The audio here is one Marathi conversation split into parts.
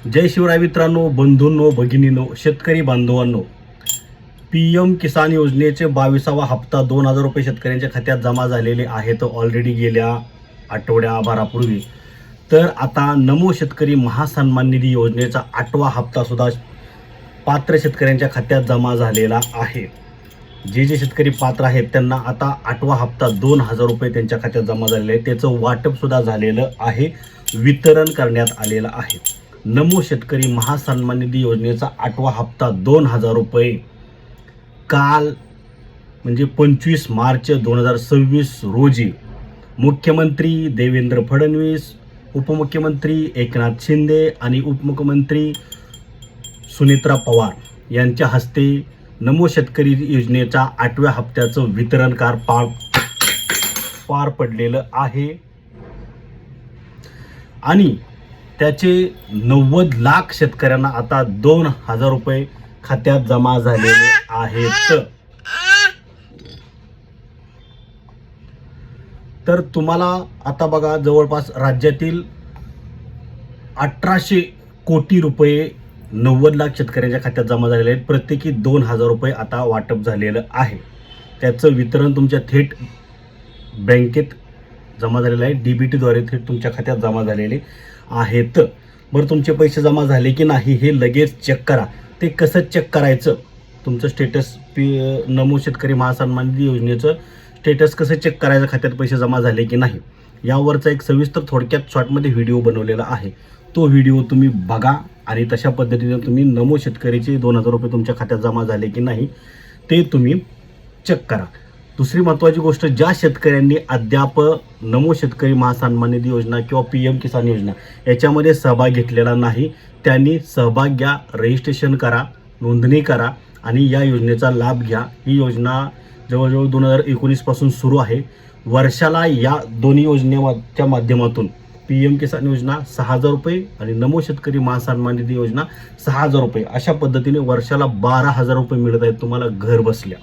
जय शिवराय मित्रांनो, बंधूंनो, भगिनींनो, शेतकरी बांधवांनो, PM किसान योजनेचे 22वा हप्ता 2000 रुपये शेतकऱ्यांच्या खात्यात जमा झालेले आहेत ऑलरेडी गेल्या आठवड्याभरापूर्वी. तर आता नमो शेतकरी महासन्मान निधी योजनेचा 8वा हप्ता सुद्धा पात्र शेतकऱ्यांच्या खात्यात जमा झालेला आहे. जे शेतकरी पात्र आहेत त्यांना आता 8वा हप्ता 2000 रुपये त्यांच्या खात्यात जमा झालेले आहे. त्याचं वाटप सुद्धा झालेलं आहे, वितरण करण्यात आलेलं आहे. नमो शेतकरी महासन्मान निधी योजनेचा 8वा हप्ता 2000 रुपये काल म्हणजे 25 मार्च 2026 रोजी मुख्यमंत्री देवेंद्र फडणवीस, उपमुख्यमंत्री एकनाथ शिंदे आणि उपमुख्यमंत्री सुनेत्रा पवार यांच्या हस्ते नमो शेतकरी योजनेच्या 8व्या हप्त्याचं वितरण पार पडलेलं आहे आणि त्याचे 90 लाख शेतकऱ्यांना आता 2000 रुपये खात्यात जमा झालेले आहेत. तर तुम्हाला आता बघा, जवळपास राज्यातील 1800 कोटी रुपये 90 लाख शेतकऱ्यांच्या खात्यात जमा झालेले आहेत. प्रत्येकी 2000 रुपये आता वाटप झालेलं आहे. त्याचं वितरण तुमच्या थेट बँकेत जमा झालेलं आहे, DBTद्वारे थेट तुमच्या खात्यात जमा झालेले आहेत. बरं, तुमचे पैसे जमा झाले की नाही हे लगेच चेक करा. ते कसं चेक करायचं, तुमचं स्टेटस नमो शेतकरी महासन्मान निधी योजनेचं स्टेटस कसं चेक करायचं, खात्यात पैसे जमा झाले की नाही, यावरचा एक सविस्तर थोडक्यात शॉर्टमध्ये व्हिडिओ बनवलेला आहे. तो व्हिडिओ तुम्ही बघा आणि तशा पद्धतीने तुम्ही नमो शेतकरीचे 2000 रुपये तुमच्या खात्यात जमा झाले की नाही ते तुम्ही चेक करा. दुसरी महत्त्वाची गोष्ट, ज्या शेतकऱ्यांनी अद्याप नमो शेतकरी महासन्मान निधी योजना किंवा PM किसान योजना याच्यामध्ये सहभाग घेतलेला नाही, त्यांनी सहभाग घ्या, रजिस्ट्रेशन करा, नोंदणी करा आणि या योजनेचा लाभ घ्या. ही योजना जवळजवळ 2019 पासून सुरू आहे. वर्षाला या दोन्ही योजनेच्या माध्यमातून PM किसान योजना 6000 रुपये आणि नमो शेतकरी महासन्मान निधी योजना 6000 रुपये अशा पद्धतीने वर्षाला 12000 रुपये मिळत आहेत तुम्हाला घर बसल्या.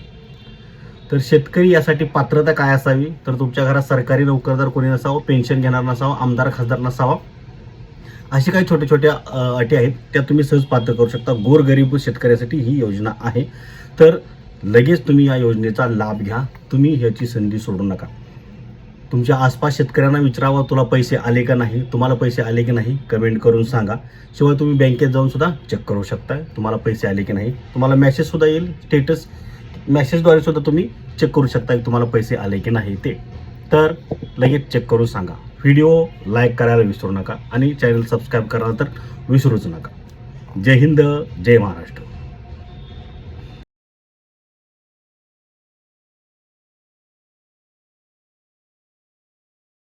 तर शेतकरी यासाठी पात्रता काय असावी, तर तुमच्या घरात सरकारी नोकरदार कोणी नसावं, पेन्शन घेणार नसावं, आमदार खासदार नसावा, अशी काही छोट्या छोट्या अटी आहेत त्या तुम्ही सहज पात्र करू शकता. गोरगरीब शेतकऱ्यासाठी ही योजना आहे. तर लगेच तुम्ही या योजनेचा लाभ घ्या, तुम्ही ह्याची संधी सोडू नका. तुमच्या आसपास शेतकऱ्यांना विचारावं, तुला पैसे आले का नाही, तुम्हाला पैसे आले की नाही कमेंट करून सांगा. शिवाय तुम्ही बँकेत जाऊन सुद्धा चेक करू शकता तुम्हाला पैसे आले की नाही. तुम्हाला मेसेज सुद्धा येईल, स्टेटस मेसेजद्वारे सुद्धा तुम्ही चेक करू शकता की तुम्हाला पैसे आले की नाही ते. तर लगेच चेक करून सांगा. व्हिडिओ लाईक करायला विसरू नका आणि चॅनल सबस्क्राईब करायला तर विसरूच नका. जय हिंद, जय महाराष्ट्र.